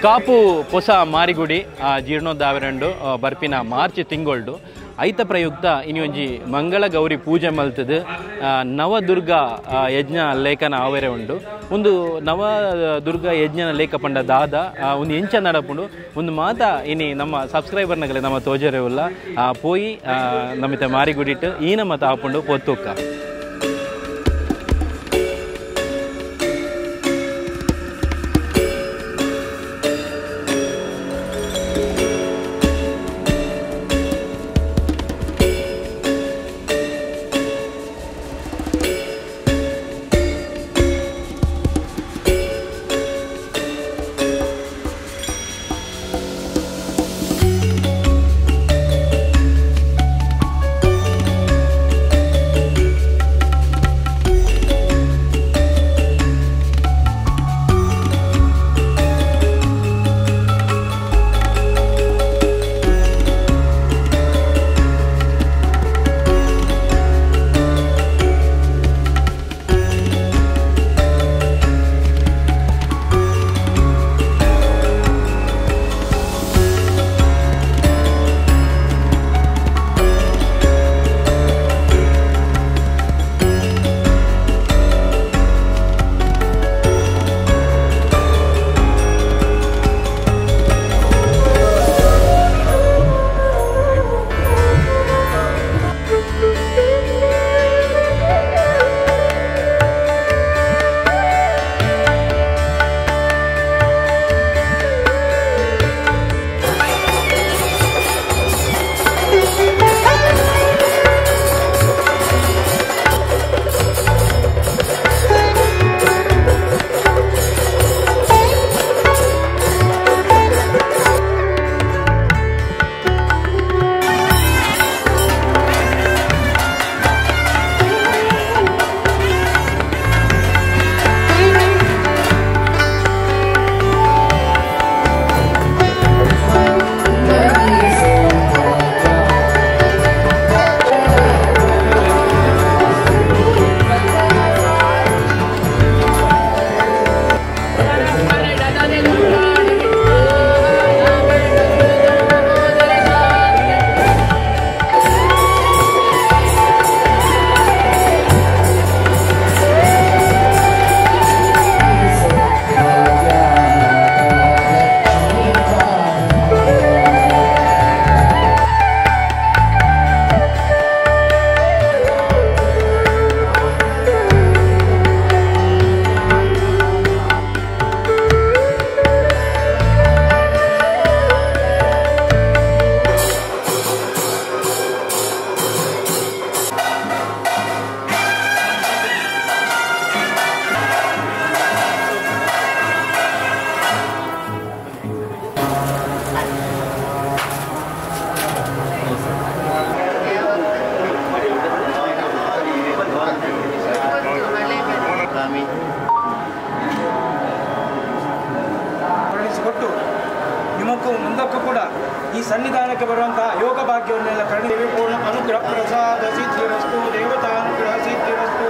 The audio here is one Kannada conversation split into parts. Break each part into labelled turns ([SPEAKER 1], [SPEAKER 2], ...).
[SPEAKER 1] ಕಾಪು ಹೊಸ ಮಾರಿಗುಡಿ ಜೀರ್ಣೋದ್ಧಾವರಂಡು ಬರ್ಪಿನ ಮಾರ್ಚ್ ತಿಂಗೊಳ್ಡು ಐತ ಪ್ರಯುಕ್ತ ಇನ್ನೊಂಜಿ ಮಂಗಳ ಗೌರಿ ಪೂಜೆ ಮಲ್ತದು ನವದುರ್ಗ ಯಜ್ಞ ಲೇಖನ ಆವರೆ ಉಂಡು ಒಂದು ನವದುರ್ಗ ಯಜ್ಞನ ಲೇಖ ಪಂಡ ದಾದ ಒಂದು ಎಂಚ ನಡಪುಂಡು ಒಂದು ಮಾತ ಇನಿ ನಮ್ಮ ಸಬ್ಸ್ಕ್ರೈಬರ್ನಗಲೆ ನಮ್ಮ ತೋಜರೆ ಉಲ್ಲ ಪೋಯಿ ನಮಿತ ಮಾರಿಗುಡಿಟ್ಟು ಈನ ಮತ ಆಪುಂಡು ಪೊತ್ತುಕ್ಕ
[SPEAKER 2] ನಿಮಗೂ ಮುಂದಕ್ಕೂ ಕೂಡ ಈ ಸನ್ನಿಧಾನಕ್ಕೆ ಬರುವಂತಹ ಯೋಗ ಭಾಗ್ಯವನ್ನೆಲ್ಲ ಕರುಣೆ ಪೂರ್ಣ ಅನುಗ್ರಹ ಪ್ರಸಾದ ಸಿದ್ಧಿರಸ್ತು ದೇವತಾನುಗ್ರಹ ಸಿದ್ಧಿರಸ್ತು.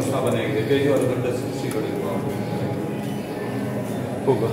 [SPEAKER 3] ಸ್ಥಾಪನೆಯಾಗಿದೆ. ಬೇಜವಾರ ದೊಡ್ಡ ಶ್ರೀಗಳಿರುವ ಹೋಗುವ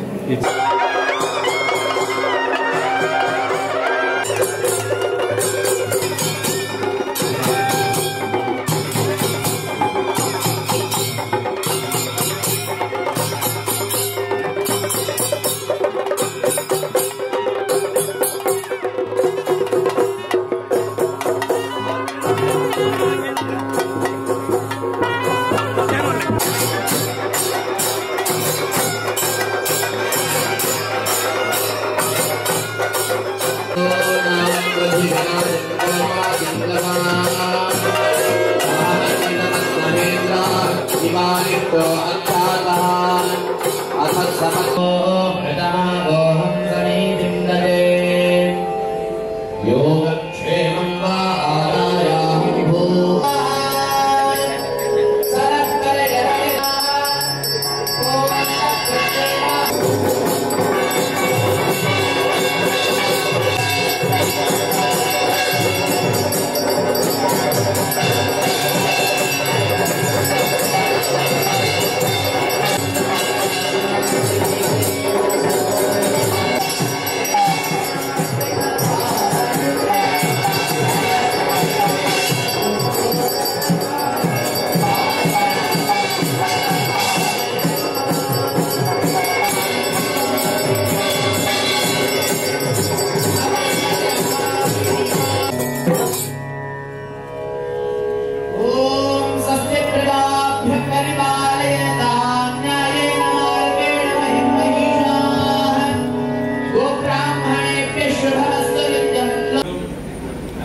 [SPEAKER 4] योगक्षेमं वा आरायामो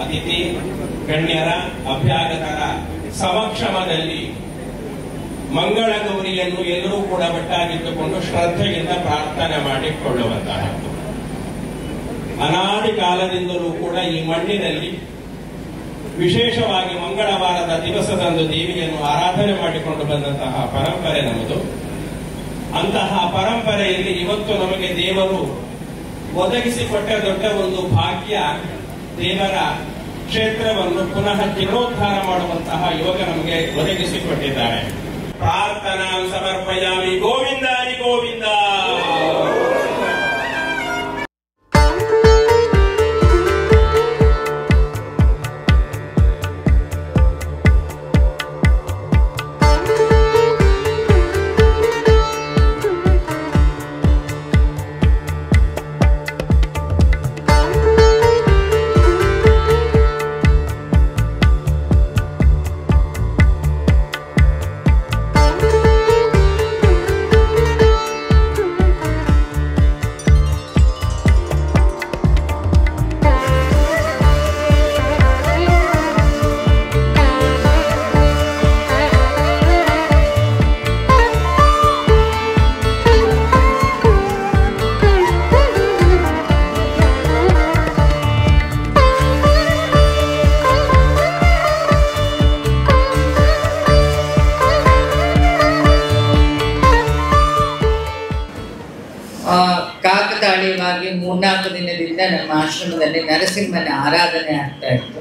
[SPEAKER 5] ಅತಿಥಿ ಗಣ್ಯರ ಅಭ್ಯಾಗತರ ಸಮಕ್ಷಮದಲ್ಲಿ ಮಂಗಳ ಗೌರಿಯನ್ನು ಎಲ್ಲರೂ ಕೂಡ ಒಟ್ಟಾಗಿಟ್ಟುಕೊಂಡು ಶ್ರದ್ಧೆಯಿಂದ ಪ್ರಾರ್ಥನೆ ಮಾಡಿಕೊಳ್ಳುವಂತಹದ್ದು. ಅನಾದಿ ಕಾಲದಿಂದಲೂ ಕೂಡ ಈ ಮಣ್ಣಿನಲ್ಲಿ ವಿಶೇಷವಾಗಿ ಮಂಗಳವಾರದ ದಿವಸದಂದು ದೇವಿಯನ್ನು ಆರಾಧನೆ ಮಾಡಿಕೊಂಡು ಬಂದಂತಹ ಪರಂಪರೆ ನಮ್ಮದು. ಅಂತಹ ಪರಂಪರೆಯಲ್ಲಿ ಇವತ್ತು ನಮಗೆ ದೇವರು ಒದಗಿಸಿಕೊಟ್ಟ ದೊಡ್ಡ ಒಂದು ಭಾಗ್ಯ, ದೇವರ ಕ್ಷೇತ್ರವನ್ನು ಪುನಃ ಜೀರ್ಣೋದ್ಧಾರ ಮಾಡುವಂತಹ ಯೋಗ ನಮಗೆ ಒದಗಿಸಿಕೊಟ್ಟಿದ್ದಾರೆ. ಪ್ರಾರ್ಥನಾ ಸಮರ್ಪಯಾಮಿ. ಗೋವಿಂದ ಹರಿ ಗೋವಿಂದ.
[SPEAKER 6] ಕಾಕತಾಳೀಯವಾಗಿ 3-4 ದಿನದಿಂದ ನಮ್ಮ ಆಶ್ರಮದಲ್ಲಿ ನರಸಿಂಹನ ಆರಾಧನೆ ಆಗ್ತಾ ಇತ್ತು.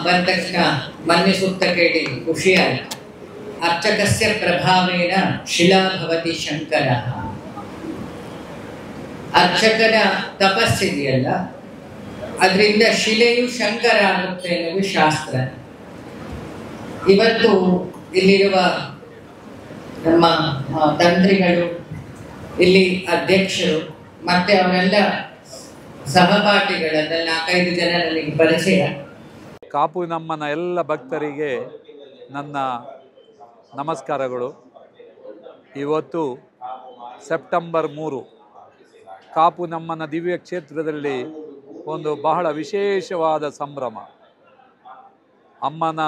[SPEAKER 6] ಬಂದ ತಕ್ಷಣ ಮನ್ನೆ ಸುತ್ತ ಕೇಳಿ ಖುಷಿಯಾಯಿತು. ಅರ್ಚಕಸ್ಯ ಪ್ರಭಾವೇನ ಶಿಲಾ ಭವತಿ ಶಂಕರ. ಅರ್ಚಕನ ತಪಸ್ಸಿದೆಯಲ್ಲ, ಅದರಿಂದ ಶಿಲೆಯು ಶಂಕರ ಆಗುತ್ತೆ ಅನ್ನೋದು ಶಾಸ್ತ್ರ. ಇವತ್ತು ಇಲ್ಲಿರುವ ನಮ್ಮ ತಂತ್ರಿಗಳು, ಇಲ್ಲಿ ಅಧ್ಯಕ್ಷರು ಮತ್ತೆ ಅವರೆಲ್ಲ ಸಹಪಾಠಿಗಳೆಲ್ಲ 4-5 ಜನ ನನಗೆ ಪರಿಚಯ.
[SPEAKER 7] ಕಾಪು ನಮ್ಮನ ಎಲ್ಲ ಭಕ್ತರಿಗೆ ನನ್ನ ನಮಸ್ಕಾರಗಳು. ಇವತ್ತು ಸೆಪ್ಟೆಂಬರ್ 3 ಕಾಪು ನಮ್ಮನ ದಿವ್ಯ ಕ್ಷೇತ್ರದಲ್ಲಿ ಒಂದು ಬಹಳ ವಿಶೇಷವಾದ ಸಂಭ್ರಮ. ಅಮ್ಮನ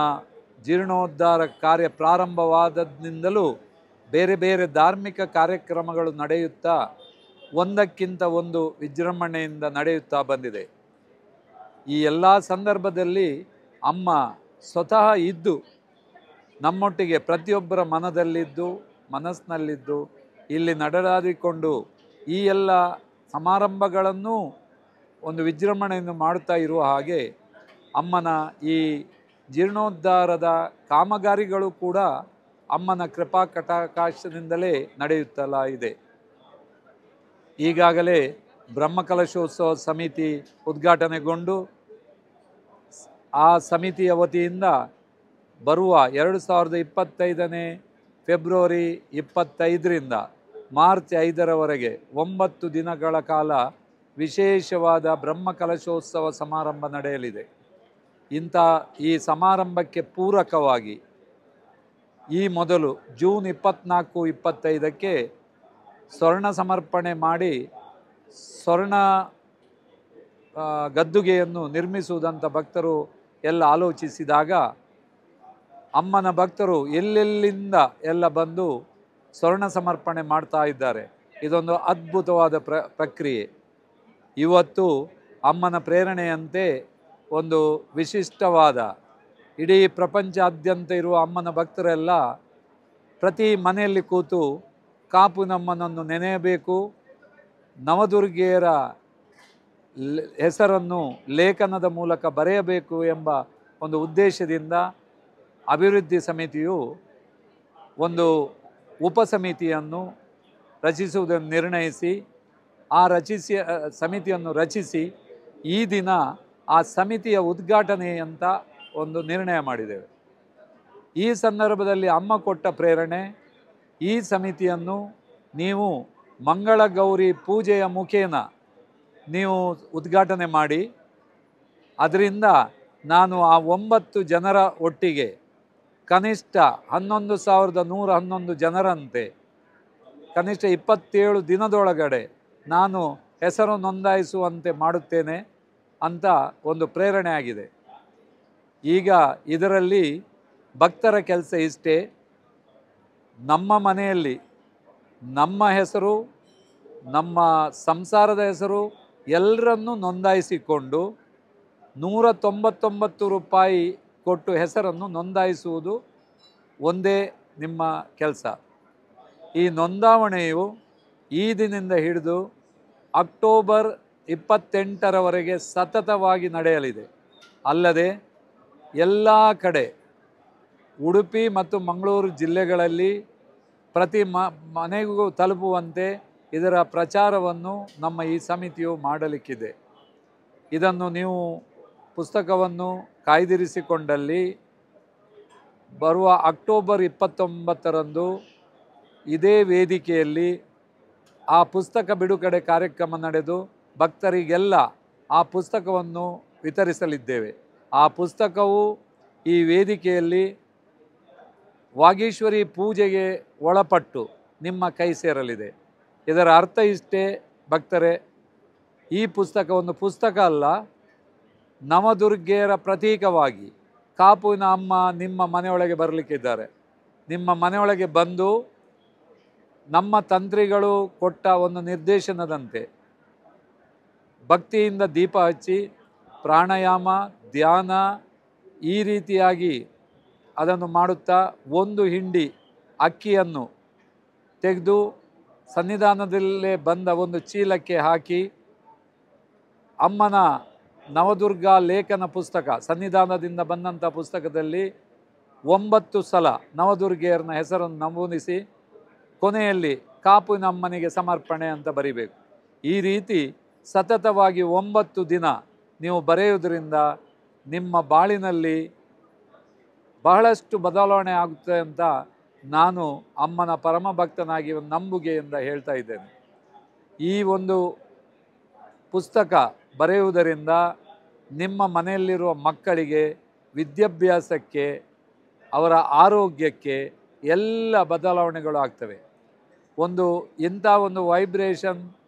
[SPEAKER 7] ಜೀರ್ಣೋದ್ಧಾರ ಕಾರ್ಯ ಪ್ರಾರಂಭವಾದದ್ರಿಂದಲೂ ಬೇರೆ ಬೇರೆ ಧಾರ್ಮಿಕ ಕಾರ್ಯಕ್ರಮಗಳು ನಡೆಯುತ್ತಾ ಒಂದಕ್ಕಿಂತ ಒಂದು ವಿಜೃಂಭಣೆಯಿಂದ ನಡೆಯುತ್ತಾ ಬಂದಿದೆ. ಈ ಎಲ್ಲ ಸಂದರ್ಭದಲ್ಲಿ ಅಮ್ಮ ಸ್ವತಃ ಇದ್ದು ನಮ್ಮೊಟ್ಟಿಗೆ ಪ್ರತಿಯೊಬ್ಬರ ಮನದಲ್ಲಿದ್ದು ಮನಸ್ಸಿನಲ್ಲಿದ್ದು ಇಲ್ಲಿ ನಡೆದಾಡಿಕೊಂಡು ಈ ಎಲ್ಲ ಸಮಾರಂಭಗಳನ್ನು ಒಂದು ವಿಜೃಂಭಣೆಯನ್ನು ಮಾಡುತ್ತಾ ಇರುವ ಹಾಗೆ ಅಮ್ಮನ ಈ ಜೀರ್ಣೋದ್ಧಾರದ ಕಾಮಗಾರಿಗಳು ಕೂಡ ಅಮ್ಮನ ಕೃಪಾ ಕಟಾಕಾಶದಿಂದಲೇ ನಡೆಯುತ್ತಲೇ ಇದೆ. ಈಗಾಗಲೇ ಬ್ರಹ್ಮಕಲಶೋತ್ಸವ ಸಮಿತಿ ಉದ್ಘಾಟನೆಗೊಂಡು ಆ ಸಮಿತಿಯ ವತಿಯಿಂದ ಬರುವ 2025 ಫೆಬ್ರವರಿ 25ರಿಂದ ಮಾರ್ಚ್ 5ರವರೆಗೆ 9 ದಿನಗಳ ಕಾಲ ವಿಶೇಷವಾದ ಬ್ರಹ್ಮಕಲಶೋತ್ಸವ ಸಮಾರಂಭ ನಡೆಯಲಿದೆ. ಈ ಸಮಾರಂಭಕ್ಕೆ ಪೂರಕವಾಗಿ ಈ ಮೊದಲು ಜೂನ್ 24-25ಕ್ಕೆ ಸ್ವರ್ಣ ಸಮರ್ಪಣೆ ಮಾಡಿ ಸ್ವರ್ಣ ಗದ್ದುಗೆಯನ್ನು ನಿರ್ಮಿಸುವುದಂತ ಭಕ್ತರು ಎಲ್ಲ ಆಲೋಚಿಸಿದಾಗ ಅಮ್ಮನ ಭಕ್ತರು ಎಲ್ಲೆಲ್ಲಿಂದ ಎಲ್ಲ ಬಂದು ಸ್ವರ್ಣ ಸಮರ್ಪಣೆ ಮಾಡ್ತಾ ಇದ್ದಾರೆ. ಇದೊಂದು ಅದ್ಭುತವಾದ ಪ್ರಕ್ರಿಯೆ. ಇವತ್ತು ಅಮ್ಮನ ಪ್ರೇರಣೆಯಂತೆ ಒಂದು ವಿಶಿಷ್ಟವಾದ ಇಡೀ ಪ್ರಪಂಚಾದ್ಯಂತ ಇರುವ ಅಮ್ಮನ ಭಕ್ತರೆಲ್ಲ ಪ್ರತಿ ಮನೆಯಲ್ಲಿ ಕೂತು ಕಾಪುನಮ್ಮನನ್ನು ನೆನೆಯಬೇಕು, ನವದುರ್ಗೆಯರ ಹೆಸರನ್ನು ಲೇಖನದ ಮೂಲಕ ಬರೆಯಬೇಕು ಎಂಬ ಒಂದು ಉದ್ದೇಶದಿಂದ ಅಭಿವೃದ್ಧಿ ಸಮಿತಿಯು ಒಂದು ಉಪಸಮಿತಿಯನ್ನು ರಚಿಸುವುದನ್ನು ನಿರ್ಣಯಿಸಿ ಸಮಿತಿಯನ್ನು ರಚಿಸಿ ಈ ದಿನ ಆ ಸಮಿತಿಯ ಉದ್ಘಾಟನೆ ಅಂತ ಒಂದು ನಿರ್ಣಯ ಮಾಡಿದ್ದೇವೆ. ಈ ಸಂದರ್ಭದಲ್ಲಿ ಅಮ್ಮ ಕೊಟ್ಟ ಪ್ರೇರಣೆ, ಈ ಸಮಿತಿಯನ್ನು ನೀವು ಮಂಗಳಗೌರಿ ಪೂಜೆಯ ಮುಖೇನ ನೀವು ಉದ್ಘಾಟನೆ ಮಾಡಿ, ಅದರಿಂದ ನಾನು ಆ 9 ಜನರ ಒಟ್ಟಿಗೆ ಕನಿಷ್ಠ 11,111 ಜನರಂತೆ ಕನಿಷ್ಠ 27 ದಿನದೊಳಗಡೆ ನಾನು ಹೆಸರು ನೋಂದಾಯಿಸುವಂತೆ ಮಾಡುತ್ತೇನೆ ಅಂತ ಒಂದು ಪ್ರೇರಣೆ ಆಗಿದೆ. ಈಗ ಇದರಲ್ಲಿ ಭಕ್ತರ ಕೆಲಸ ಇಷ್ಟೇ, ನಮ್ಮ ಮನೆಯಲ್ಲಿ ನಮ್ಮ ಹೆಸರು, ನಮ್ಮ ಸಂಸಾರದ ಹೆಸರು ಎಲ್ಲರನ್ನೂ ನೋಂದಾಯಿಸಿಕೊಂಡು 199 ರೂಪಾಯಿ ಕೊಟ್ಟು ಹೆಸರನ್ನು ನೋಂದಾಯಿಸುವುದು ಒಂದೇ ನಿಮ್ಮ ಕೆಲಸ. ಈ ನೋಂದಾವಣೆಯು ಈ ದಿನದಿಂದ ಹಿಡಿದು ಅಕ್ಟೋಬರ್ 28ರವರೆಗೆ ಸತತವಾಗಿ ನಡೆಯಲಿದೆ. ಅಲ್ಲದೆ ಎಲ್ಲ ಕಡೆ ಉಡುಪಿ ಮತ್ತು ಮಂಗಳೂರು ಜಿಲ್ಲೆಗಳಲ್ಲಿ ಪ್ರತಿ ಮನೆಗೂ ತಲುಪುವಂತೆ ಇದರ ಪ್ರಚಾರವನ್ನು ನಮ್ಮ ಈ ಸಮಿತಿಯು ಮಾಡಲಿಕ್ಕಿದೆ. ಇದನ್ನು ನೀವು ಪುಸ್ತಕವನ್ನು ಕಾಯ್ದಿರಿಸಿಕೊಂಡಲ್ಲಿ ಬರುವ ಅಕ್ಟೋಬರ್ 29ರಂದು ಇದೇ ವೇದಿಕೆಯಲ್ಲಿ ಆ ಪುಸ್ತಕ ಬಿಡುಗಡೆ ಕಾರ್ಯಕ್ರಮ ನಡೆದು ಭಕ್ತರಿಗೆಲ್ಲ ಆ ಪುಸ್ತಕವನ್ನು ವಿತರಿಸಲಿದ್ದೇವೆ. ಆ ಪುಸ್ತಕವು ಈ ವೇದಿಕೆಯಲ್ಲಿ ವಾಗೀಶ್ವರಿ ಪೂಜೆಗೆ ಒಳಪಟ್ಟು ನಿಮ್ಮ ಕೈ ಸೇರಲಿದೆ. ಇದರ ಅರ್ಥ ಇಷ್ಟೇ ಭಕ್ತರೇ, ಈ ಪುಸ್ತಕ ಒಂದು ಪುಸ್ತಕ ಅಲ್ಲ, ನವದುರ್ಗೆಯರ ಪ್ರತೀಕವಾಗಿ ಕಾಪುವಿನ ಅಮ್ಮ ನಿಮ್ಮ ಮನೆಯೊಳಗೆ ಬರಲಿಕ್ಕಿದ್ದಾರೆ. ನಿಮ್ಮ ಮನೆಯೊಳಗೆ ಬಂದು ನಮ್ಮ ತಂತ್ರಿಗಳು ಕೊಟ್ಟ ಒಂದು ನಿರ್ದೇಶನದಂತೆ ಭಕ್ತಿಯಿಂದ ದೀಪ ಹಚ್ಚಿ ಪ್ರಾಣಾಯಾಮ, ಧ್ಯಾನ ಈ ರೀತಿಯಾಗಿ ಅದನ್ನು ಮಾಡುತ್ತಾ ಒಂದು ಹಿಂಡಿ ಅಕ್ಕಿಯನ್ನು ತೆಗೆದು ಸನ್ನಿಧಾನದಲ್ಲೇ ಬಂದ ಒಂದು ಚೀಲಕ್ಕೆ ಹಾಕಿ ಅಮ್ಮನ ನವದುರ್ಗಾ ಲೇಖನ ಪುಸ್ತಕ, ಸನ್ನಿಧಾನದಿಂದ ಬಂದಂಥ ಪುಸ್ತಕದಲ್ಲಿ 9 ಸಲ ನವದುರ್ಗೆಯರನ್ನ ಹೆಸರನ್ನು ನಮೂದಿಸಿ ಕೊನೆಯಲ್ಲಿ ಕಾಪುನಮ್ಮನಿಗೆ ಸಮರ್ಪಣೆ ಅಂತ ಬರಿಬೇಕು. ಈ ರೀತಿ ಸತತವಾಗಿ 9 ದಿನ ನೀವು ಬರೆಯುವುದರಿಂದ ನಿಮ್ಮ ಬಾಳಿನಲ್ಲಿ ಬಹಳಷ್ಟು ಬದಲಾವಣೆ ಆಗುತ್ತೆ ಅಂತ ನಾನು ಅಮ್ಮನ ಪರಮ ಭಕ್ತನಾಗಿ ಒಂದು ನಂಬುಗೆಯಿಂದ ಹೇಳ್ತಾ ಇದ್ದೇನೆ. ಈ ಒಂದು ಪುಸ್ತಕ ಬರೆಯುವುದರಿಂದ ನಿಮ್ಮ ಮನೆಯಲ್ಲಿರುವ ಮಕ್ಕಳಿಗೆ ವಿದ್ಯಾಭ್ಯಾಸಕ್ಕೆ, ಅವರ ಆರೋಗ್ಯಕ್ಕೆ ಎಲ್ಲ ಬದಲಾವಣೆಗಳು ಆಗ್ತವೆ. ಇಂಥ ಒಂದು ವೈಬ್ರೇಷನ್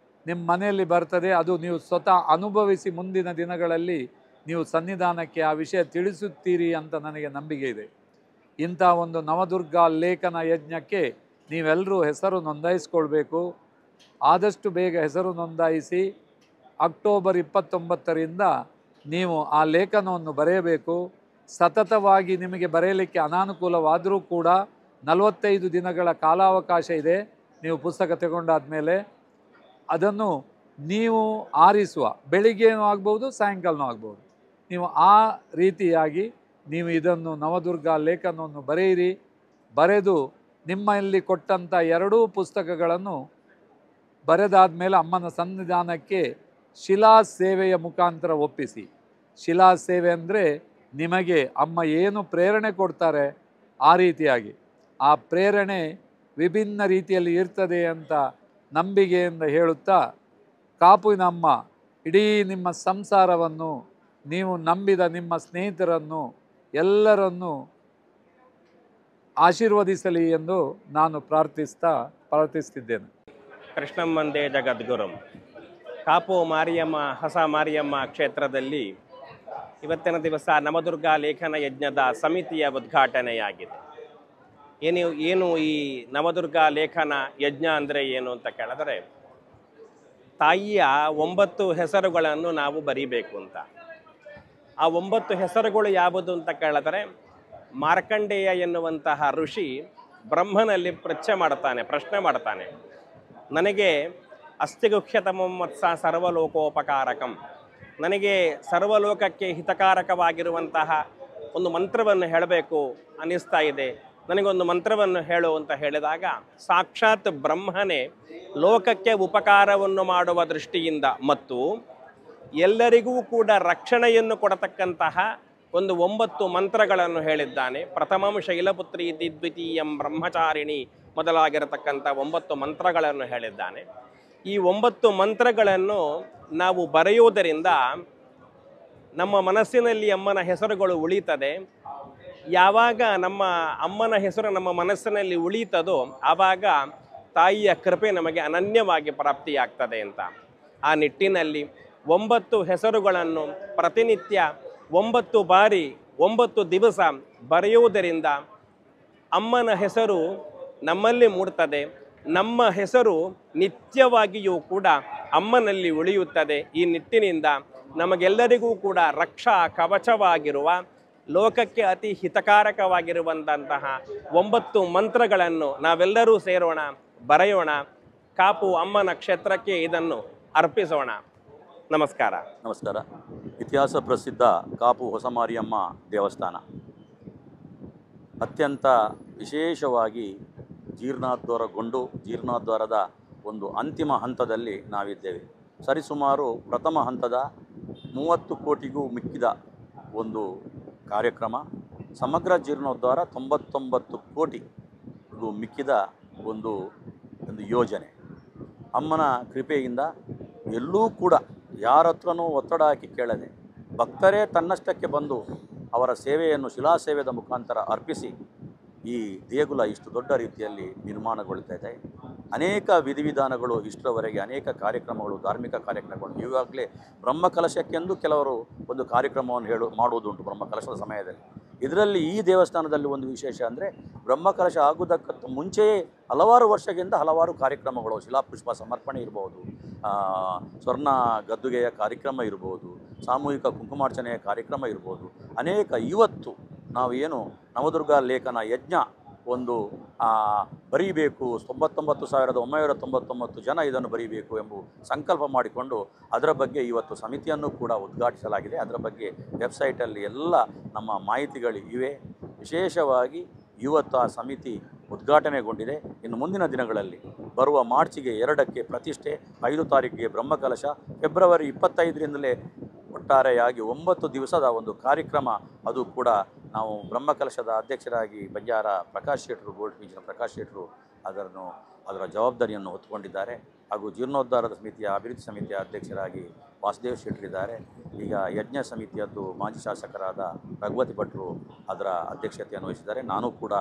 [SPEAKER 7] ನಿಮ್ಮ ಮನೆಯಲ್ಲಿ ಬರ್ತದೆ. ಅದು ನೀವು ಸ್ವತಃ ಅನುಭವಿಸಿ ಮುಂದಿನ ದಿನಗಳಲ್ಲಿ ನೀವು ಸನ್ನಿಧಾನಕ್ಕೆ ಆ ವಿಷಯ ತಿಳಿಸುತ್ತೀರಿ ಅಂತ ನನಗೆ ನಂಬಿಕೆ ಇದೆ. ಇಂಥ ಒಂದು ನವದುರ್ಗಾ ಲೇಖನ ಯಜ್ಞಕ್ಕೆ ನೀವೆಲ್ಲರೂ ಹೆಸರು ನೋಂದಾಯಿಸ್ಕೊಳ್ಬೇಕು. ಆದಷ್ಟು ಬೇಗ ಹೆಸರು ನೋಂದಾಯಿಸಿ ಅಕ್ಟೋಬರ್ 29ರಿಂದ ನೀವು ಆ ಲೇಖನವನ್ನು ಬರೆಯಬೇಕು. ಸತತವಾಗಿ ನಿಮಗೆ ಬರೆಯಲಿಕ್ಕೆ ಅನಾನುಕೂಲವಾದರೂ ಕೂಡ 45 ದಿನಗಳ ಕಾಲಾವಕಾಶ ಇದೆ. ನೀವು ಪುಸ್ತಕ ತಗೊಂಡಾದ ಮೇಲೆ ಅದನ್ನು ನೀವು ಆರಿಸುವ, ಬೆಳಿಗ್ಗೆನೂ ಆಗ್ಬೋದು, ಸಾಯಂಕಾಲನೂ ಆಗ್ಬೋದು. ನೀವು ಆ ರೀತಿಯಾಗಿ ನೀವು ಇದನ್ನು ನವದುರ್ಗಾ ಲೇಖನವನ್ನು ಬರೆಯಿರಿ. ಬರೆದು ನಿಮ್ಮಲ್ಲಿ ಕೊಟ್ಟಂಥ 2 ಪುಸ್ತಕಗಳನ್ನು ಬರೆದಾದ ಮೇಲೆ ಅಮ್ಮನ ಸನ್ನಿಧಾನಕ್ಕೆ ಶಿಲಾ ಸೇವೆಯ ಮುಖಾಂತರ ಒಪ್ಪಿಸಿ. ಶಿಲಾ ಸೇವೆ ಅಂದರೆ ನಿಮಗೆ ಅಮ್ಮ ಏನು ಪ್ರೇರಣೆ ಕೊಡ್ತಾರೆ ಆ ರೀತಿಯಾಗಿ, ಆ ಪ್ರೇರಣೆ ವಿಭಿನ್ನ ರೀತಿಯಲ್ಲಿ ಇರ್ತದೆ ಅಂತ ನಂಬಿಕೆಯಿಂದ ಹೇಳುತ್ತಾ, ಕಾಪುವಿನ ಅಮ್ಮ ಇಡೀ ನಿಮ್ಮ ಸಂಸಾರವನ್ನು, ನೀವು ನಂಬಿದ ನಿಮ್ಮ ಸ್ನೇಹಿತರನ್ನು ಎಲ್ಲರನ್ನೂ ಆಶೀರ್ವದಿಸಲಿ ಎಂದು ನಾನು ಪ್ರಾರ್ಥಿಸ್ತಿದ್ದೇನೆ.
[SPEAKER 5] ಕೃಷ್ಣಮ್ಮಂದೇ ಜಗದ್ಗುರುಂ. ಕಾಪು ಮಾರಿಯಮ್ಮ, ಹೊಸ ಮಾರಿಯಮ್ಮ ಕ್ಷೇತ್ರದಲ್ಲಿ ಇವತ್ತಿನ ದಿವಸ ನವದುರ್ಗಾ ಲೇಖನ ಯಜ್ಞದ ಸಮಿತಿಯ ಉದ್ಘಾಟನೆಯಾಗಿದೆ. ಏನು ಈ ನವದುರ್ಗಾ ಲೇಖನ ಯಜ್ಞ ಅಂದರೆ ಏನು ಅಂತ ಕೇಳಿದರೆ, ತಾಯಿಯ 9 ಹೆಸರುಗಳನ್ನು ನಾವು ಬರೀಬೇಕು ಅಂತ. ಆ 9 ಹೆಸರುಗಳು ಯಾವುದು ಅಂತ ಕೇಳಿದ್ರೆ, ಮಾರ್ಕಂಡೇಯ ಎನ್ನುವಂತಹ ಋಷಿ ಬ್ರಹ್ಮನಲ್ಲಿ ಪ್ರಶ್ನೆ ಮಾಡ್ತಾನೆ, ನನಗೆ ಅಸ್ತಿಗುಖ್ಯತಮಂ ವತ್ಸ ಸರ್ವಲೋಕೋಪಕಾರಕಂ, ನನಗೆ ಸರ್ವಲೋಕಕ್ಕೆ ಹಿತಕಾರಕವಾಗಿರುವಂತಹ ಒಂದು ಮಂತ್ರವನ್ನು ಹೇಳಬೇಕು ಅನ್ನಿಸ್ತಾ ಇದೆ, ನನಗೊಂದು ಮಂತ್ರವನ್ನು ಹೇಳು ಅಂತ ಹೇಳಿದಾಗ ಸಾಕ್ಷಾತ್ ಬ್ರಹ್ಮನೇ ಲೋಕಕ್ಕೆ ಉಪಕಾರವನ್ನು ಮಾಡುವ ದೃಷ್ಟಿಯಿಂದ ಮತ್ತು ಎಲ್ಲರಿಗೂ ಕೂಡ ರಕ್ಷಣೆಯನ್ನು ಕೊಡತಕ್ಕಂತಹ ಒಂದು 9 ಮಂತ್ರಗಳನ್ನು ಹೇಳಿದ್ದಾನೆ. ಪ್ರಥಮಂ ಶೈಲಪುತ್ರಿ ಇತಿ ದ್ವಿತೀಯಂ ಬ್ರಹ್ಮಚಾರಿಣಿ ಮೊದಲಾಗಿರತಕ್ಕಂಥ 9 ಮಂತ್ರಗಳನ್ನು ಹೇಳಿದ್ದಾನೆ. ಈ 9 ಮಂತ್ರಗಳನ್ನು ನಾವು ಬರೆಯುವುದರಿಂದ ನಮ್ಮ ಮನಸ್ಸಿನಲ್ಲಿ ಅಮ್ಮನ ಹೆಸರುಗಳು ಉಳಿತದೆ. ಯಾವಾಗ ನಮ್ಮ ಅಮ್ಮನ ಹೆಸರು ನಮ್ಮ ಮನಸ್ಸಿನಲ್ಲಿ ಉಳಿತದೋ ಆವಾಗ ತಾಯಿಯ ಕೃಪೆ ನಮಗೆ ಅನನ್ಯವಾಗಿ ಪ್ರಾಪ್ತಿಯಾಗ್ತದೆ ಅಂತ. ಆ ನಿಟ್ಟಿನಲ್ಲಿ 9 ಹೆಸರುಗಳನ್ನು ಪ್ರತಿನಿತ್ಯ 9 ಬಾರಿ 9 ದಿವಸ ಬರೆಯುವುದರಿಂದ ಅಮ್ಮನ ಹೆಸರು ನಮ್ಮಲ್ಲಿ ಮೂಡ್ತದೆ. ನಮ್ಮ ಹೆಸರು ನಿತ್ಯವಾಗಿಯೂ ಕೂಡ ಅಮ್ಮನಲ್ಲಿ ಉಳಿಯುತ್ತದೆ. ಈ ನಿಟ್ಟಿನಿಂದ ನಮಗೆಲ್ಲರಿಗೂ ಕೂಡ ರಕ್ಷಾ ಕವಚವಾಗಿರುವ ಲೋಕಕ್ಕೆ ಅತಿ ಹಿತಕಾರಕವಾಗಿರುವಂತಹ 9 ಮಂತ್ರಗಳನ್ನು ನಾವೆಲ್ಲರೂ ಸೇರೋಣ, ಬರೆಯೋಣ. ಕಾಪು ಅಮ್ಮನ ಕ್ಷೇತ್ರಕ್ಕೆ ಇದನ್ನು ಅರ್ಪಿಸೋಣ. ನಮಸ್ಕಾರ.
[SPEAKER 8] ನಮಸ್ಕಾರ. ಇತಿಹಾಸ ಪ್ರಸಿದ್ಧ ಕಾಪು ಹೊಸಮಾರಿಯಮ್ಮ ದೇವಸ್ಥಾನ ಅತ್ಯಂತ ವಿಶೇಷವಾಗಿ ಜೀರ್ಣೋದ್ಧಾರದ ಒಂದು ಅಂತಿಮ ಹಂತದಲ್ಲಿ ನಾವಿದ್ದೇವೆ. ಸರಿಸುಮಾರು ಪ್ರಥಮ ಹಂತದ 30 ಕೋಟಿಗೂ ಮಿಕ್ಕಿದ ಒಂದು ಕಾರ್ಯಕ್ರಮ, ಸಮಗ್ರ ಜೀರ್ಣೋದ್ಧಾರ 99 ಕೋಟಿಗೂ ಮಿಕ್ಕಿದ ಒಂದು ಯೋಜನೆ. ಅಮ್ಮನ ಕೃಪೆಯಿಂದ ಎಲ್ಲೂ ಕೂಡ ಯಾರ ಹತ್ರನೂ ಒತ್ತಡ ಹಾಕಿ ಕೇಳದೆ ಭಕ್ತರೇ ತನ್ನಷ್ಟಕ್ಕೆ ಬಂದು ಅವರ ಸೇವೆಯನ್ನು ಶಿಲಾಸೇವೆದ ಮುಖಾಂತರ ಅರ್ಪಿಸಿ ಈ ದೇಗುಲ ಇಷ್ಟು ದೊಡ್ಡ ರೀತಿಯಲ್ಲಿ ನಿರ್ಮಾಣಗೊಳ್ತಾ ಇದೆ. ಅನೇಕ ವಿಧಿವಿಧಾನಗಳು ಇಷ್ಟರವರೆಗೆ ಅನೇಕ ಕಾರ್ಯಕ್ರಮಗಳು, ಧಾರ್ಮಿಕ ಕಾರ್ಯಕ್ರಮಗಳು, ಈಗಾಗಲೇ ಬ್ರಹ್ಮಕಲಶಕ್ಕೆಂದು ಕೆಲವರು ಒಂದು ಕಾರ್ಯಕ್ರಮವನ್ನು ಮಾಡುವುದುಂಟು ಬ್ರಹ್ಮಕಲಶದ ಸಮಯದಲ್ಲಿ. ಇದರಲ್ಲಿ ಈ ದೇವಸ್ಥಾನದಲ್ಲಿ ಒಂದು ವಿಶೇಷ ಅಂದರೆ ಬ್ರಹ್ಮಕಲಶ ಆಗುವುದಕ್ಕಂತ ಮುಂಚೆಯೇ ಹಲವಾರು ವರ್ಷದಿಂದ ಹಲವಾರು ಕಾರ್ಯಕ್ರಮಗಳು, ಶಿಲಾಪುಷ್ಪ ಸಮರ್ಪಣೆ ಇರ್ಬೋದು, ಸ್ವರ್ಣ ಗದ್ದುಗೆಯ ಕಾರ್ಯಕ್ರಮ ಇರ್ಬೋದು, ಸಾಮೂಹಿಕ ಕುಂಕುಮಾರ್ಚನೆಯ ಕಾರ್ಯಕ್ರಮ ಇರ್ಬೋದು, ಅನೇಕ ಇವತ್ತು ನಾವು ಏನು ನವದುರ್ಗಾ ಲೇಖನ ಯಜ್ಞ ಒಂದು ಬರೀಬೇಕು, 99,999 ಜನ ಇದನ್ನು ಬರೀಬೇಕು ಎಂಬ ಸಂಕಲ್ಪ ಮಾಡಿಕೊಂಡು ಅದರ ಬಗ್ಗೆ ಇವತ್ತು ಸಮಿತಿಯನ್ನು ಕೂಡ ಉದ್ಘಾಟಿಸಲಾಗಿದೆ. ಅದರ ಬಗ್ಗೆ ವೆಬ್ಸೈಟಲ್ಲಿ ಎಲ್ಲ ನಮ್ಮ ಮಾಹಿತಿಗಳು ಇವೆ. ವಿಶೇಷವಾಗಿ ಇವತ್ತು ಆ ಸಮಿತಿ ಉದ್ಘಾಟನೆಗೊಂಡಿದೆ. ಇನ್ನು ಮುಂದಿನ ದಿನಗಳಲ್ಲಿ ಬರುವ ಮಾರ್ಚಿಗೆ 2ಕ್ಕೆ ಪ್ರತಿಷ್ಠೆ, 5 ತಾರೀಕಿಗೆ ಬ್ರಹ್ಮಕಲಶ, ಫೆಬ್ರವರಿ 25ರಿಂದಲೇ ಒಟ್ಟಾರೆಯಾಗಿ 9 ದಿವಸದ ಒಂದು ಕಾರ್ಯಕ್ರಮ. ಅದು ಕೂಡ ನಾವು ಬ್ರಹ್ಮಕಲಶದ ಅಧ್ಯಕ್ಷರಾಗಿ ಬಂಜಾರ ಪ್ರಕಾಶ್ ಶೆಟ್ಟರು, ಗೋಲ್ಡ್ ಬೀಚ್ನ ಪ್ರಕಾಶ್ ಶೆಟ್ಟರು ಅದರ ಜವಾಬ್ದಾರಿಯನ್ನು ಹೊತ್ತುಕೊಂಡಿದ್ದಾರೆ. ಹಾಗೂ ಜೀರ್ಣೋದ್ಧಾರದ ಸಮಿತಿಯ ಅಭಿವೃದ್ಧಿ ಸಮಿತಿಯ ಅಧ್ಯಕ್ಷರಾಗಿ ವಾಸುದೇವ್ ಶೆಟ್ಟರಿದ್ದಾರೆ. ಈಗ ಯಜ್ಞ ಸಮಿತಿಯದ್ದು ಮಾಜಿ ಶಾಸಕರಾದ ರಘುಪತಿ ಭಟ್ರು ಅದರ ಅಧ್ಯಕ್ಷತೆಯನ್ನು ವಹಿಸಿದ್ದಾರೆ. ನಾನು ಕೂಡ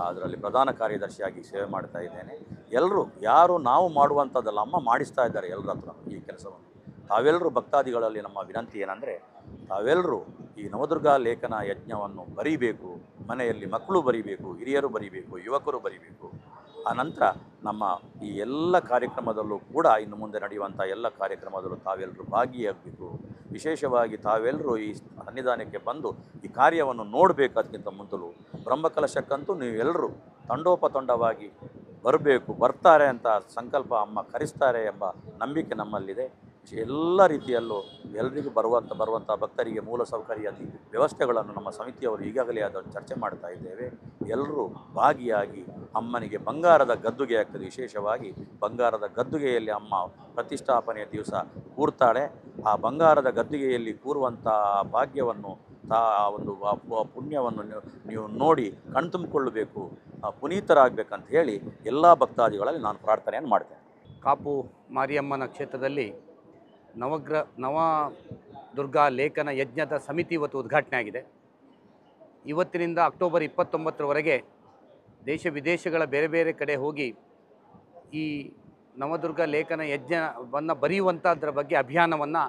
[SPEAKER 8] ಅದರಲ್ಲಿ ಪ್ರಧಾನ ಕಾರ್ಯದರ್ಶಿಯಾಗಿ ಸೇವೆ ಮಾಡ್ತಾ ಇದ್ದೇನೆ. ಎಲ್ಲರೂ ಯಾರು ನಾವು ಮಾಡುವಂಥದ್ದಲ್ಲ, ಅಮ್ಮ ಮಾಡಿಸ್ತಾ ಇದ್ದಾರೆ ಎಲ್ಲರ ಹತ್ರ ಈ ಕೆಲಸವನ್ನು. ತಾವೆಲ್ಲರೂ ಭಕ್ತಾದಿಗಳಲ್ಲಿ ನಮ್ಮ ವಿನಂತಿ ಏನಂದರೆ, ತಾವೆಲ್ಲರೂ ಈ ನವದುರ್ಗಾ ಲೇಖನ ಯಜ್ಞವನ್ನು ಬರೀಬೇಕು. ಮನೆಯಲ್ಲಿ ಮಕ್ಕಳು ಬರೀಬೇಕು, ಹಿರಿಯರು ಬರೀಬೇಕು, ಯುವಕರು ಬರೀಬೇಕು. ಆನಂತರ ನಮ್ಮ ಈ ಎಲ್ಲ ಕಾರ್ಯಕ್ರಮದಲ್ಲೂ ಕೂಡ ಇನ್ನು ಮುಂದೆ ನಡೆಯುವಂಥ ಎಲ್ಲ ಕಾರ್ಯಕ್ರಮದಲ್ಲೂ ತಾವೆಲ್ಲರೂ ಭಾಗಿಯಾಗಬೇಕು. ವಿಶೇಷವಾಗಿ ತಾವೆಲ್ಲರೂ ಈ ಸನ್ನಿಧಾನಕ್ಕೆ ಬಂದು ಈ ಕಾರ್ಯವನ್ನು ನೋಡಬೇಕು. ಅದಕ್ಕಿಂತ ಮೊದಲು ಬ್ರಹ್ಮಕಲಶಕ್ಕಂತೂ ನೀವೆಲ್ಲರೂ ತಂಡೋಪತಂಡವಾಗಿ ಬರಬೇಕು, ಬರ್ತಾರೆ ಅಂತ ಸಂಕಲ್ಪ ಅಮ್ಮ ಕರೆಸ್ತಾರೆ ಎಂಬ ನಂಬಿಕೆ ನಮ್ಮಲ್ಲಿದೆ. ಎಲ್ಲ ರೀತಿಯಲ್ಲೂ ಎಲ್ಲರಿಗೂ ಬರುವಂಥ ಭಕ್ತರಿಗೆ ಮೂಲಸೌಕರ್ಯ ವ್ಯವಸ್ಥೆಗಳನ್ನು ನಮ್ಮ ಸಮಿತಿಯವರು ಈಗಾಗಲೇ ಅದನ್ನು ಚರ್ಚೆ ಮಾಡ್ತಾ ಇದ್ದೇವೆ. ಎಲ್ಲರೂ ಭಾಗಿಯಾಗಿ ಅಮ್ಮನಿಗೆ ಬಂಗಾರದ ಗದ್ದುಗೆ ಆಗ್ತದೆ. ವಿಶೇಷವಾಗಿ ಬಂಗಾರದ ಗದ್ದುಗೆಯಲ್ಲಿ ಅಮ್ಮ ಪ್ರತಿಷ್ಠಾಪನೆಯ ದಿವಸ ಕೂರ್ತಾಳೆ. ಆ ಬಂಗಾರದ ಗದ್ದುಗೆಯಲ್ಲಿ ಕೂರುವಂಥ ಭಾಗ್ಯವನ್ನು ಒಂದು ಪುಣ್ಯವನ್ನು ನೀವು ನೋಡಿ ಕಣ್ತುಂಬಿಕೊಳ್ಳಬೇಕು, ಪುನೀತರಾಗಬೇಕಂತ ಹೇಳಿ ಎಲ್ಲ ಭಕ್ತಾದಿಗಳಲ್ಲಿ ನಾನು ಪ್ರಾರ್ಥನೆಯನ್ನು ಮಾಡ್ತೇನೆ.
[SPEAKER 9] ಕಾಪು ಮಾರಿಯಮ್ಮನ ಕ್ಷೇತ್ರದಲ್ಲಿ ನವದುರ್ಗಾ ಲೇಖನ ಯಜ್ಞದ ಸಮಿತಿ ಇವತ್ತು ಉದ್ಘಾಟನೆ ಆಗಿದೆ. ಇವತ್ತಿನಿಂದ ಅಕ್ಟೋಬರ್ 29ರವರೆಗೆ ದೇಶ ವಿದೇಶಗಳ ಬೇರೆ ಬೇರೆ ಕಡೆ ಹೋಗಿ ಈ ನವದುರ್ಗಾ ಲೇಖನ ಯಜ್ಞವನ್ನು ಬರೆಯುವಂಥದ್ರ ಬಗ್ಗೆ ಅಭಿಯಾನವನ್ನು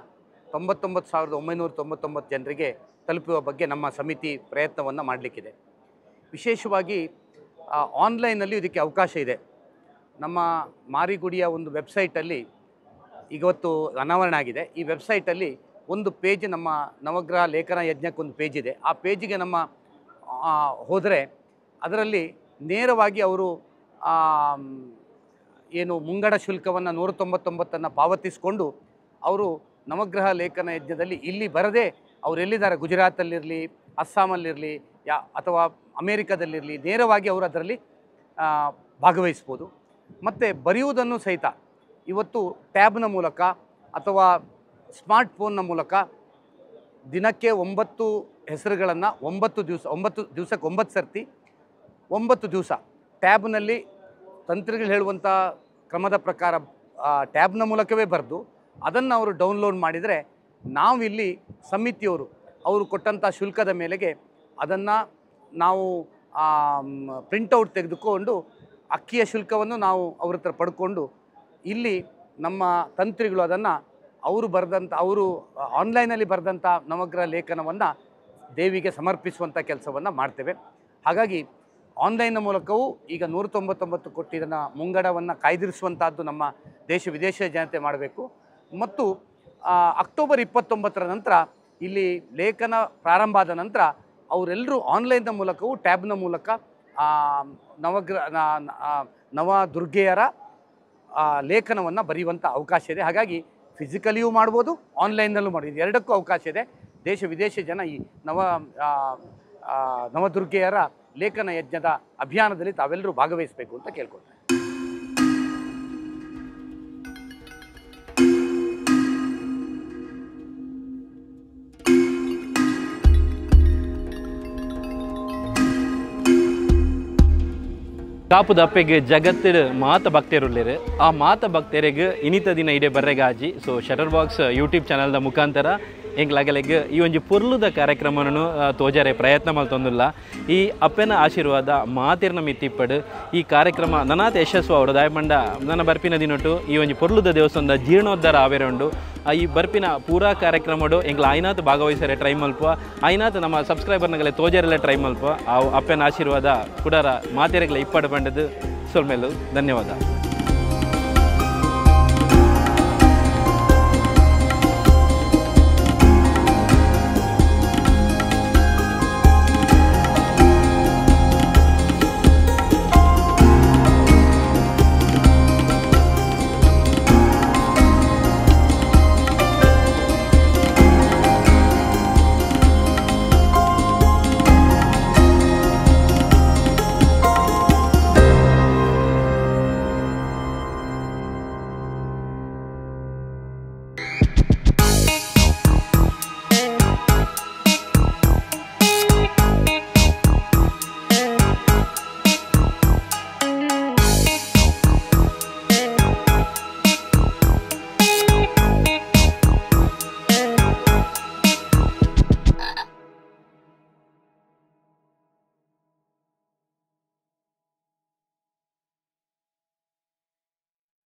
[SPEAKER 9] 99,999 ಜನರಿಗೆ ತಲುಪುವ ಬಗ್ಗೆ ನಮ್ಮ ಸಮಿತಿ ಪ್ರಯತ್ನವನ್ನು ಮಾಡಲಿಕ್ಕಿದೆ. ವಿಶೇಷವಾಗಿ ಆನ್ಲೈನಲ್ಲಿ ಇದಕ್ಕೆ ಅವಕಾಶ ಇದೆ. ನಮ್ಮ ಮಾರಿಗುಡಿಯ ಒಂದು ವೆಬ್ಸೈಟಲ್ಲಿ ಇವತ್ತು ಅನಾವರಣ ಆಗಿದೆ. ಈ ವೆಬ್ಸೈಟಲ್ಲಿ ಒಂದು ಪೇಜ್ ನಮ್ಮ ನವಗ್ರಹ ಲೇಖನ ಯಜ್ಞಕ್ಕೊಂದು ಪೇಜ್ ಇದೆ. ಆ ಪೇಜಿಗೆ ನಮ್ಮ ಹೋದರೆ ಅದರಲ್ಲಿ ನೇರವಾಗಿ ಅವರು ಏನು ಮುಂಗಡ ಶುಲ್ಕವನ್ನು 199 ಪಾವತಿಸಿಕೊಂಡು ಅವರು ನವಗ್ರಹ ಲೇಖನ ಯಜ್ಞದಲ್ಲಿ ಇಲ್ಲಿ ಬರದೆ ಅವರು ಎಲ್ಲಿದ್ದಾರೆ, ಗುಜರಾತಲ್ಲಿರಲಿ, ಅಸ್ಸಾಮಲ್ಲಿರಲಿ, ಅಥವಾ ಅಮೇರಿಕಾದಲ್ಲಿರಲಿ, ನೇರವಾಗಿ ಅವರು ಅದರಲ್ಲಿ ಭಾಗವಹಿಸ್ಬೋದು. ಮತ್ತು ಬರೆಯುವುದನ್ನು ಸಹಿತ ಇವತ್ತು ಟ್ಯಾಬ್ನ ಮೂಲಕ ಅಥವಾ ಸ್ಮಾರ್ಟ್ಫೋನ್ನ ಮೂಲಕ ದಿನಕ್ಕೆ 9 ಹೆಸರುಗಳನ್ನು 9 ದಿವಸಕ್ಕೆ 9 ಸರ್ತಿ 9 ದಿವಸ ಟ್ಯಾಬ್ನಲ್ಲಿ ತಂತ್ರಿಗಳು ಹೇಳುವಂಥ ಕ್ರಮದ ಪ್ರಕಾರ ಟ್ಯಾಬ್ನ ಮೂಲಕವೇ ಬರೆದು ಅದನ್ನು ಅವರು ಡೌನ್ಲೋಡ್ ಮಾಡಿದರೆ ನಾವಿಲ್ಲಿ ಸಮಿತಿಯವರು ಅವರು ಕೊಟ್ಟಂಥ ಶುಲ್ಕದ ಮೇಲೆಗೆ ಅದನ್ನು ನಾವು ಪ್ರಿಂಟೌಟ್ ತೆಗೆದುಕೊಂಡು ಅಕ್ಕಿಯ ಶುಲ್ಕವನ್ನು ನಾವು ಅವ್ರ ಹತ್ರ ಪಡ್ಕೊಂಡು ಇಲ್ಲಿ ನಮ್ಮ ತಂತ್ರಿಗಳು ಅದನ್ನು ಅವರು ಆನ್ಲೈನಲ್ಲಿ ಬರೆದಂಥ ನವಗ್ರಹ ಲೇಖನವನ್ನು ದೇವಿಗೆ ಸಮರ್ಪಿಸುವಂಥ ಕೆಲಸವನ್ನು ಮಾಡ್ತೇವೆ. ಹಾಗಾಗಿ ಆನ್ಲೈನ್ನ ಮೂಲಕವೂ ಈಗ 199 ಕೊಟ್ಟು ಇದನ್ನು ಮುಂಗಡವನ್ನು ಕಾಯ್ದಿರಿಸುವಂಥದ್ದು ನಮ್ಮ ದೇಶ ವಿದೇಶದ ಜನತೆ ಮಾಡಬೇಕು. ಮತ್ತು ಅಕ್ಟೋಬರ್ 29 ನಂತರ ಇಲ್ಲಿ ಲೇಖನ ಪ್ರಾರಂಭ ಆದ ನಂತರ ಅವರೆಲ್ಲರೂ ಆನ್ಲೈನ್ನ ಮೂಲಕವೂ ಟ್ಯಾಬ್ನ ಮೂಲಕ ನವದುರ್ಗೆಯರ ಲೇಖನವನ್ನು ಬರೆಯುವಂಥ ಅವಕಾಶ ಇದೆ. ಹಾಗಾಗಿ ಫಿಸಿಕಲಿಯೂ ಮಾಡ್ಬೋದು, ಆನ್ಲೈನ್ನಲ್ಲೂ ಮಾಡ್ಬೋದು, ಎರಡಕ್ಕೂ ಅವಕಾಶ ಇದೆ. ದೇಶ ವಿದೇಶ ಜನ ಈ ನವದುರ್ಗೆಯರ ಲೇಖನ ಯಜ್ಞದ ಅಭಿಯಾನದಲ್ಲಿ ತಾವೆಲ್ಲರೂ ಭಾಗವಹಿಸಬೇಕು ಅಂತ ಕೇಳ್ಕೊಳ್ತಾರೆ.
[SPEAKER 1] ಕಾಪು ದಪ್ಪೆಗೆ ಜಗತ್ತಿನ ಮಾತ ಭಕ್ತರುಳ್ಳೇರು ಆ ಮಾತ ಭಕ್ತರಿಗೆ ಇನಿತ ದಿನ ಇಡೇ ಬರ್ರೆಗಾಜಿ ಸೊ ಶಟರ್ ಬಾಕ್ಸ್ ಯೂಟ್ಯೂಬ್ ಚಾನಲ್ದ ಮುಖಾಂತರ ಎಂಗ್ಲಾಗಲೆಗ್ ಈ ಒಂದು ಪೊರ್ಲುದ ಕಾರ್ಯಕ್ರಮವನ್ನು ತೋಜರೆ ಪ್ರಯತ್ನ ಮಲ್ತೊಂದಿಲ್ಲ. ಈ ಅಪ್ಪನ ಆಶೀರ್ವಾದ ಮಾತಿರ್ನ ಮಿತ್ತಿಪ್ಪಡು ಈ ಕಾರ್ಯಕ್ರಮ ನನಾತ ಯಶಸ್ಸು ಅವರು ದಾಯಪಂಡ ನನ್ನ ಬರ್ಪಿನ ದಿನೊಟ್ಟು ಈ ಒಂದು ಪೊರ್ಲುದ ದೇವಸ್ಥಾನದ ಜೀರ್ಣೋದ್ಧಾರ ಆವೇರುಂಡು ಈ ಬರ್ಪಿನ ಪೂರಾ ಕಾರ್ಯಕ್ರಮಡು ಎಂಗ್ಲ ಐನಾತ್ ಭಾಗವಹಿಸರೆ ಟ್ರೈ ಮಲ್ಪ ಐನಾತ್ ನಮ್ಮ ಸಬ್ಸ್ಕ್ರೈಬರ್ನಗಲೆ ತೋಜರೆಲ್ಲ ಟ್ರೈ ಮಲ್ಪ ಆ ಅಪ್ಪನ ಆಶೀರ್ವಾದ ಕುಡರ ಮಾತೆರೆಗಳ ಇಪ್ಪಡು ಬಂಡದು ಸೊಲ್ಮೇಲು ಧನ್ಯವಾದ.